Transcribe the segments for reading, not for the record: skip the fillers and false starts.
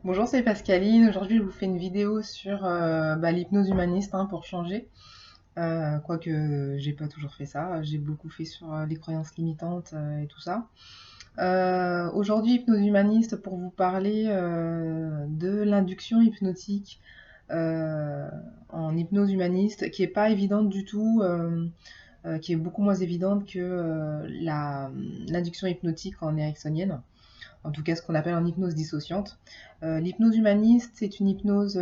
Bonjour, c'est Pascaline. Aujourd'hui, je vous fais une vidéo sur l'hypnose humaniste pour changer. Quoique, j'ai pas toujours fait ça. J'ai beaucoup fait sur les croyances limitantes et tout ça. Aujourd'hui, hypnose humaniste pour vous parler de l'induction hypnotique en hypnose humaniste, qui est pas évidente du tout, qui est beaucoup moins évidente que l'induction hypnotique en ericksonienne, en tout cas ce qu'on appelle en hypnose dissociante. L'hypnose humaniste, c'est une hypnose,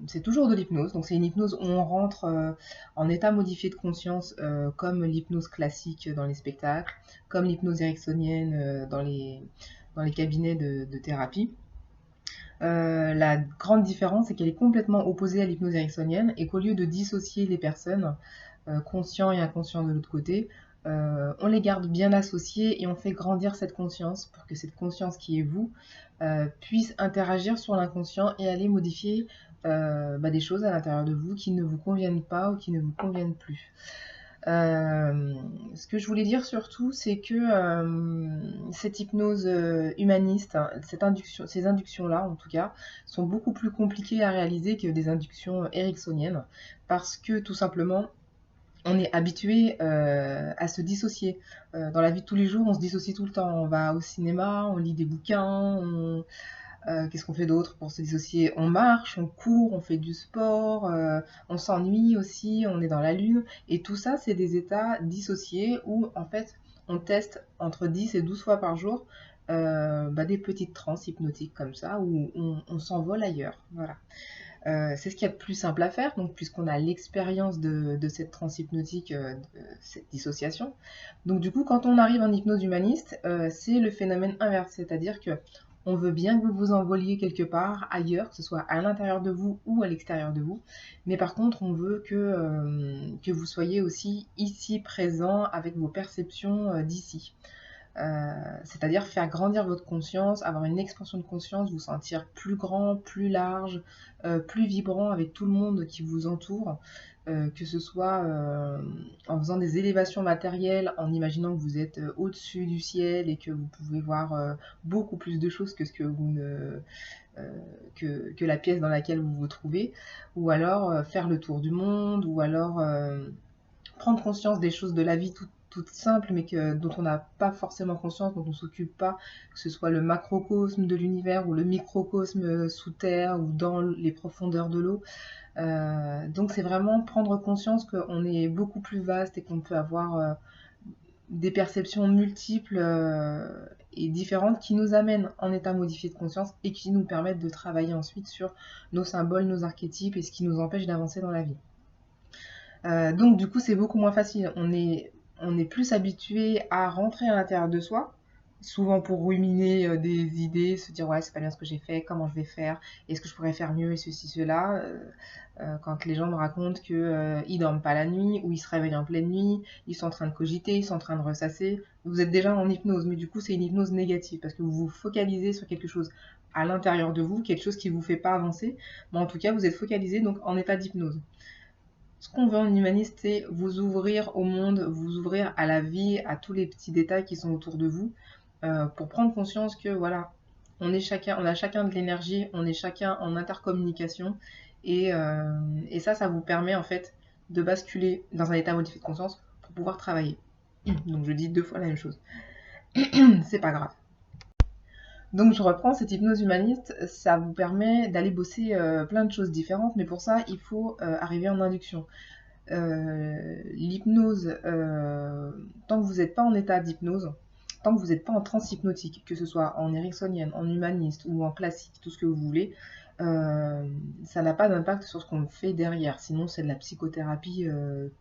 c'est toujours de l'hypnose, donc c'est une hypnose où on rentre en état modifié de conscience, comme l'hypnose classique dans les spectacles, comme l'hypnose ericksonienne dans les cabinets de thérapie. La grande différence, c'est qu'elle est complètement opposée à l'hypnose ericksonienne et qu'au lieu de dissocier les personnes, conscients et inconscients de l'autre côté, on les garde bien associés et on fait grandir cette conscience pour que cette conscience qui est vous puisse interagir sur l'inconscient et aller modifier des choses à l'intérieur de vous qui ne vous conviennent pas ou qui ne vous conviennent plus. Ce que je voulais dire surtout, c'est que cette hypnose humaniste, ces inductions-là en tout cas, sont beaucoup plus compliquées à réaliser que des inductions ericksoniennes, parce que tout simplement, on est habitué à se dissocier. Dans la vie de tous les jours, on se dissocie tout le temps. On va au cinéma, on lit des bouquins, qu'est-ce qu'on fait d'autre pour se dissocier? On marche, on court, on fait du sport, on s'ennuie aussi, on est dans la lune. Et tout ça, c'est des états dissociés où, en fait, on teste entre 10 et 12 fois par jour des petites transes hypnotiques comme ça, où on s'envole ailleurs. Voilà. C'est ce qu'il y a de plus simple à faire, donc puisqu'on a l'expérience de cette transe hypnotique, de cette dissociation. Donc du coup, quand on arrive en hypnose humaniste, c'est le phénomène inverse, c'est-à-dire que on veut bien que vous vous envoliez quelque part ailleurs, que ce soit à l'intérieur de vous ou à l'extérieur de vous, mais par contre, on veut que vous soyez aussi ici présent avec vos perceptions d'ici. C'est-à-dire faire grandir votre conscience, avoir une expansion de conscience, vous sentir plus grand, plus large, plus vibrant avec tout le monde qui vous entoure, que ce soit en faisant des élévations matérielles, en imaginant que vous êtes au-dessus du ciel et que vous pouvez voir beaucoup plus de choses que ce que vous ne que la pièce dans laquelle vous vous trouvez, ou alors faire le tour du monde, ou alors prendre conscience des choses de la vie toutes simples, mais dont on n'a pas forcément conscience, dont on ne s'occupe pas, que ce soit le macrocosme de l'univers ou le microcosme sous terre ou dans les profondeurs de l'eau. Donc c'est vraiment prendre conscience qu'on est beaucoup plus vaste et qu'on peut avoir des perceptions multiples et différentes qui nous amènent en état modifié de conscience et qui nous permettent de travailler ensuite sur nos symboles, nos archétypes et ce qui nous empêche d'avancer dans la vie. Donc du coup, c'est beaucoup moins facile. On est plus habitué à rentrer à l'intérieur de soi, souvent pour ruminer des idées, se dire ouais, c'est pas bien ce que j'ai fait, comment je vais faire, est-ce que je pourrais faire mieux et ceci, cela. Quand les gens me racontent qu'ils dorment pas la nuit ou ils se réveillent en pleine nuit, ils sont en train de cogiter, ils sont en train de ressasser, vous êtes déjà en hypnose, mais du coup, c'est une hypnose négative parce que vous vous focalisez sur quelque chose à l'intérieur de vous, quelque chose qui vous fait pas avancer, mais en tout cas, vous êtes focalisé donc en état d'hypnose. Ce qu'on veut en humaniste, c'est vous ouvrir au monde, vous ouvrir à la vie, à tous les petits détails qui sont autour de vous, pour prendre conscience que voilà, on a chacun de l'énergie, on est chacun en intercommunication, et ça vous permet en fait de basculer dans un état modifié de conscience pour pouvoir travailler. Donc je dis deux fois la même chose. C'est pas grave. Donc je reprends cette hypnose humaniste, ça vous permet d'aller bosser plein de choses différentes, mais pour ça il faut arriver en induction. L'hypnose, tant que vous n'êtes pas en état d'hypnose, tant que vous n'êtes pas en transe hypnotique, que ce soit en ericksonienne, en humaniste ou en classique, tout ce que vous voulez, ça n'a pas d'impact sur ce qu'on fait derrière. Sinon, c'est de la psychothérapie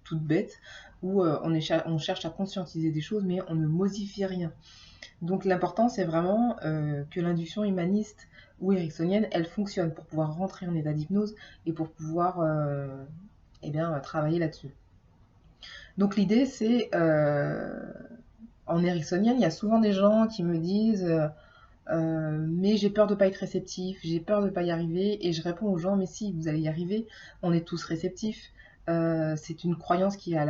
toute bête, où on cherche à conscientiser des choses, mais on ne modifie rien. Donc l'important, c'est vraiment que l'induction humaniste ou ericksonienne, elle fonctionne pour pouvoir rentrer en état d'hypnose et pour pouvoir travailler là-dessus. Donc l'idée, c'est, en ericksonienne, il y a souvent des gens qui me disent mais j'ai peur de pas être réceptif, j'ai peur de pas y arriver, et je réponds aux gens, mais si, vous allez y arriver, on est tous réceptifs. C'est une croyance qui a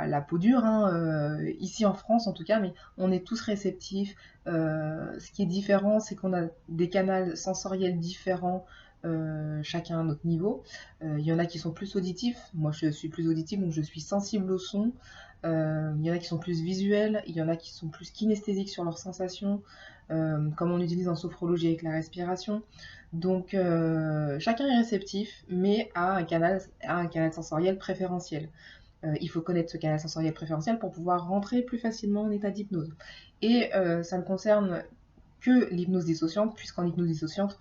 la peau dure, hein, ici en France en tout cas, mais on est tous réceptifs. Ce qui est différent, c'est qu'on a des canaux sensoriels différents, chacun à notre niveau. Il y en a qui sont plus auditifs, moi je suis plus auditive, donc je suis sensible au son. Il y en a qui sont plus visuels, il y en a qui sont plus kinesthésiques sur leurs sensations, comme on utilise en sophrologie avec la respiration. Donc chacun est réceptif, mais a un canal sensoriel préférentiel. Il faut connaître ce canal sensoriel préférentiel pour pouvoir rentrer plus facilement en état d'hypnose. Et ça ne concerne que l'hypnose dissociante, puisqu'en hypnose dissociante,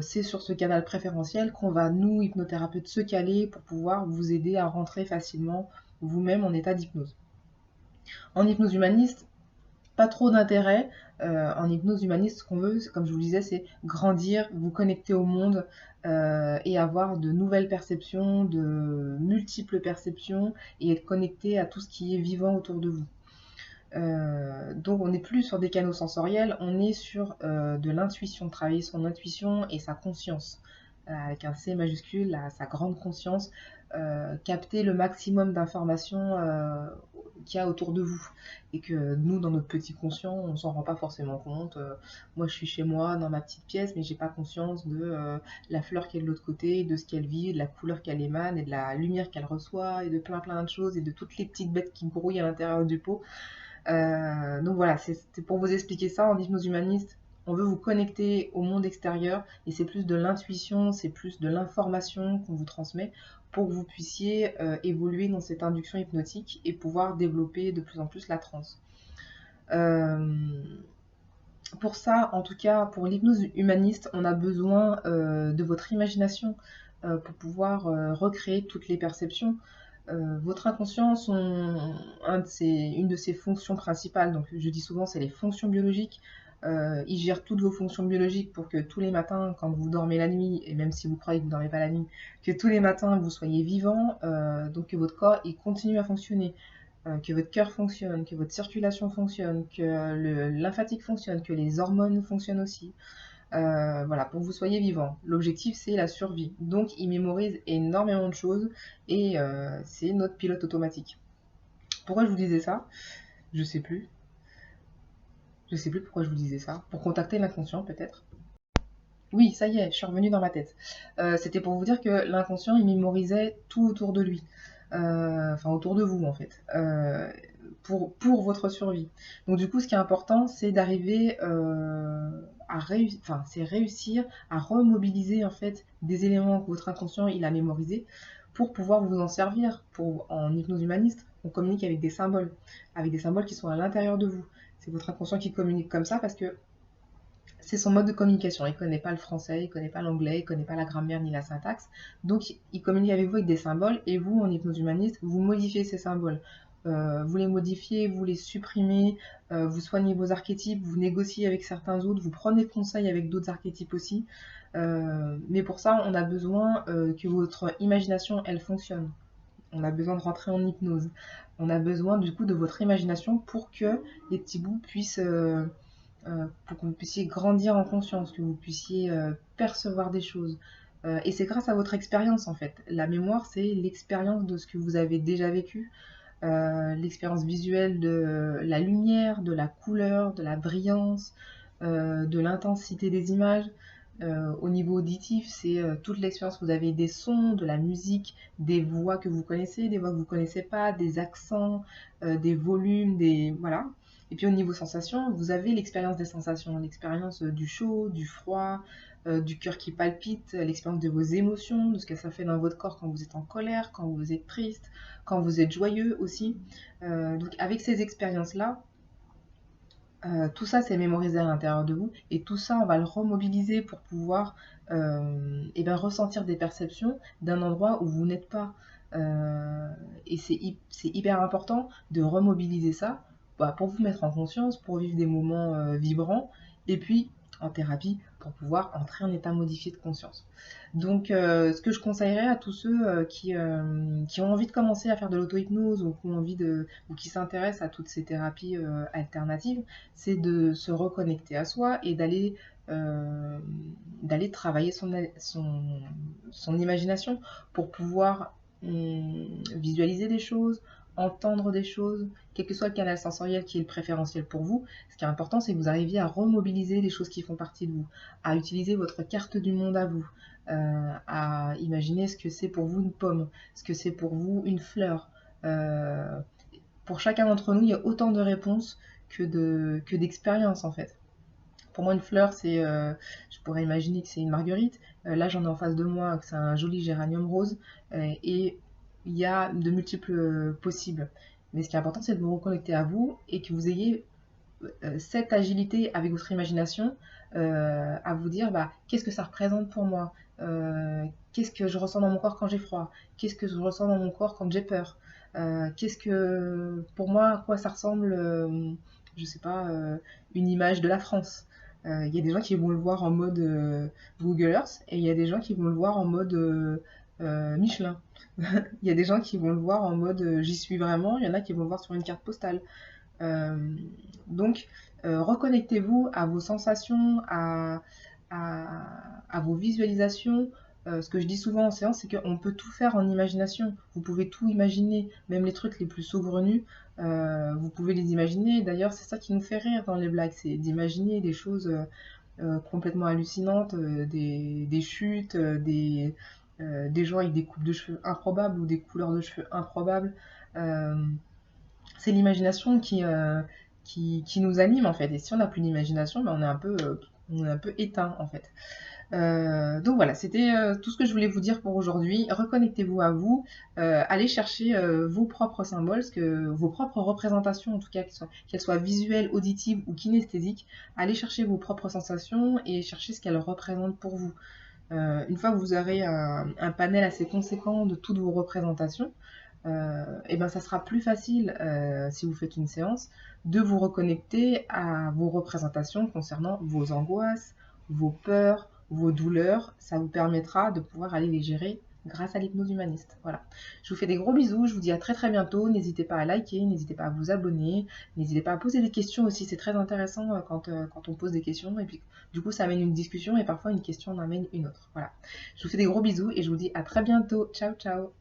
c'est sur ce canal préférentiel qu'on va, nous, hypnothérapeutes, se caler pour pouvoir vous aider à rentrer facilement vous-même en état d'hypnose. En hypnose humaniste, pas trop d'intérêt. En hypnose humaniste, ce qu'on veut, comme je vous le disais, c'est grandir, vous connecter au monde et avoir de nouvelles perceptions, de multiples perceptions et être connecté à tout ce qui est vivant autour de vous. Donc on n'est plus sur des canaux sensoriels, on est sur de l'intuition, travailler son intuition et sa conscience, avec un C majuscule, sa grande conscience, capter le maximum d'informations qu'il y a autour de vous. Et que nous, dans notre petit conscient, on s'en rend pas forcément compte. Moi, je suis chez moi, dans ma petite pièce, mais j'ai pas conscience de la fleur qui est de l'autre côté, de ce qu'elle vit, de la couleur qu'elle émane, et de la lumière qu'elle reçoit, et de plein de choses, et de toutes les petites bêtes qui grouillent à l'intérieur du pot. Donc voilà, c'est pour vous expliquer ça. En hypnose humaniste, on veut vous connecter au monde extérieur et c'est plus de l'intuition, c'est plus de l'information qu'on vous transmet pour que vous puissiez évoluer dans cette induction hypnotique et pouvoir développer de plus en plus la transe. Pour ça, en tout cas, pour l'hypnose humaniste, on a besoin de votre imagination pour pouvoir recréer toutes les perceptions. Votre inconscient, une de ses fonctions principales, donc je dis souvent c'est les fonctions biologiques. Il gère toutes vos fonctions biologiques pour que tous les matins, quand vous dormez la nuit, et même si vous croyez que vous ne dormez pas la nuit, que tous les matins vous soyez vivant, donc que votre corps il continue à fonctionner, que votre cœur fonctionne, que votre circulation fonctionne, que le lymphatique fonctionne, que les hormones fonctionnent aussi. Voilà, pour que vous soyez vivant. L'objectif, c'est la survie. Donc, il mémorise énormément de choses et c'est notre pilote automatique. Pourquoi je vous disais ça? Je sais plus. Je sais plus pourquoi je vous disais ça. Pour contacter l'inconscient, peut-être. Oui, ça y est, je suis revenue dans ma tête. C'était pour vous dire que l'inconscient, il mémorisait tout autour de lui. Enfin, autour de vous, en fait. Pour votre survie. Donc du coup, ce qui est important, c'est d'arriver à réussir à remobiliser en fait des éléments que votre inconscient il a mémorisés pour pouvoir vous en servir. En hypnose humaniste, on communique avec des symboles qui sont à l'intérieur de vous. C'est votre inconscient qui communique comme ça parce que c'est son mode de communication. Il ne connaît pas le français, il ne connaît pas l'anglais, il ne connaît pas la grammaire ni la syntaxe. Donc, il communique avec vous avec des symboles et vous, en hypnose humaniste, vous modifiez ces symboles. Vous les modifiez, vous les supprimez, vous soignez vos archétypes, vous négociez avec certains autres, vous prenez conseil avec d'autres archétypes aussi. Mais pour ça, on a besoin que votre imagination, elle fonctionne. On a besoin de rentrer en hypnose. On a besoin du coup de votre imagination pour que les petits bouts puissent pour que vous puissiez grandir en conscience, que vous puissiez percevoir des choses. Et c'est grâce à votre expérience en fait. La mémoire, c'est l'expérience de ce que vous avez déjà vécu, l'expérience visuelle de la lumière, de la couleur, de la brillance, de l'intensité des images. Au niveau auditif, c'est toute l'expérience que vous avez des sons, de la musique, des voix que vous connaissez, des voix que vous ne connaissez pas, des accents, des volumes, voilà. Et puis au niveau sensation, vous avez l'expérience des sensations, l'expérience du chaud, du froid, du cœur qui palpite, l'expérience de vos émotions, de ce que ça fait dans votre corps quand vous êtes en colère, quand vous êtes triste, quand vous êtes joyeux aussi. Donc avec ces expériences-là, tout ça, c'est mémorisé à l'intérieur de vous. Et tout ça, on va le remobiliser pour pouvoir ressentir des perceptions d'un endroit où vous n'êtes pas. Et c'est hyper important de remobiliser ça pour vous mettre en conscience, pour vivre des moments vibrants. Et puis, en thérapie, pour pouvoir entrer en état modifié de conscience. Donc, ce que je conseillerais à tous ceux qui ont envie de commencer à faire de l'auto-hypnose ou qui s'intéressent à toutes ces thérapies alternatives, c'est de se reconnecter à soi et d'aller travailler son imagination pour pouvoir visualiser des choses, entendre des choses, quel que soit le canal sensoriel qui est le préférentiel pour vous. Ce qui est important, c'est que vous arriviez à remobiliser les choses qui font partie de vous, à utiliser votre carte du monde à vous, à imaginer ce que c'est pour vous une pomme, ce que c'est pour vous une fleur. Euh, pour chacun d'entre nous, il y a autant de réponses que d'expériences en fait. Pour moi, une fleur, je pourrais imaginer que c'est une marguerite. Là, j'en ai en face de moi, que c'est un joli géranium rose. Et il y a de multiples possibles. Mais ce qui est important, c'est de vous reconnecter à vous et que vous ayez cette agilité avec votre imagination à vous dire bah, qu'est-ce que ça représente pour moi. Qu'est-ce que je ressens dans mon corps quand j'ai froid, qu'est-ce que je ressens dans mon corps quand j'ai peur, qu'est-ce que pour moi à quoi ça ressemble, je sais pas, une image de la France. Il y a des gens qui vont le voir en mode Google Earth et il y a des gens qui vont le voir en mode Michelin. Il y a des gens qui vont le voir en mode j'y suis vraiment, il y en a qui vont le voir sur une carte postale. Euh, donc, reconnectez-vous à vos sensations, à vos visualisations. Ce que je dis souvent en séance, c'est qu'on peut tout faire en imagination. Vous pouvez tout imaginer, même les trucs les plus saugrenus, vous pouvez les imaginer. D'ailleurs, c'est ça qui nous fait rire dans les blagues, c'est d'imaginer des choses complètement hallucinantes, des chutes, des gens avec des coupes de cheveux improbables ou des couleurs de cheveux improbables. Euh, c'est l'imagination qui nous anime en fait. Et si on n'a plus d'imagination, ben on est un peu éteint en fait. Donc voilà, c'était tout ce que je voulais vous dire pour aujourd'hui. Reconnectez-vous à vous, allez chercher vos propres symboles, vos propres représentations, en tout cas, qu'elles soient visuelles, auditives ou kinesthésiques. Allez chercher vos propres sensations et chercher ce qu'elles représentent pour vous. Une fois que vous aurez un panel assez conséquent de toutes vos représentations, et ben ça sera plus facile, si vous faites une séance, de vous reconnecter à vos représentations concernant vos angoisses, vos peurs, vos douleurs. Ça vous permettra de pouvoir aller les gérer grâce à l'hypnose humaniste. Voilà. Je vous fais des gros bisous, je vous dis à très très bientôt. N'hésitez pas à liker, n'hésitez pas à vous abonner, n'hésitez pas à poser des questions aussi, c'est très intéressant quand on pose des questions. Et puis du coup ça amène une discussion et parfois une question en amène une autre. Voilà. Je vous fais des gros bisous et je vous dis à très bientôt. Ciao ciao.